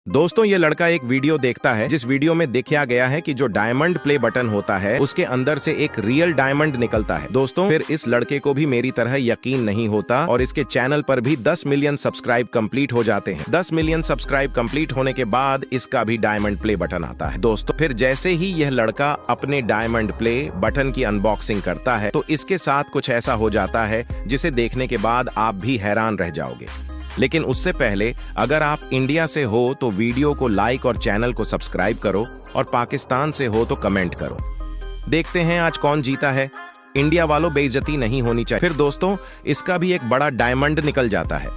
दोस्तों ये लड़का एक वीडियो देखता है जिस वीडियो में दिखाया गया है कि जो डायमंड प्ले बटन होता है उसके अंदर से एक रियल डायमंड निकलता है। दोस्तों फिर इस लड़के को भी मेरी तरह यकीन नहीं होता और इसके चैनल पर भी 10 मिलियन सब्सक्राइब कंप्लीट हो जाते हैं। 10 मिलियन सब्सक्राइब कंप्लीट होने के बाद इसका भी डायमंड प्ले बटन आता है। दोस्तों फिर जैसे ही यह लड़का अपने डायमंड प्ले बटन की अनबॉक्सिंग करता है तो इसके साथ कुछ ऐसा हो जाता है जिसे देखने के बाद आप भी हैरान रह जाओगे। लेकिन उससे पहले अगर आप इंडिया से हो तो वीडियो को लाइक और चैनल को सब्सक्राइब करो और पाकिस्तान से हो तो कमेंट करो। देखते हैं आज कौन जीता है। इंडिया वालों बेइज्जती नहीं होनी चाहिए। फिर दोस्तों इसका भी एक बड़ा डायमंड निकल जाता है।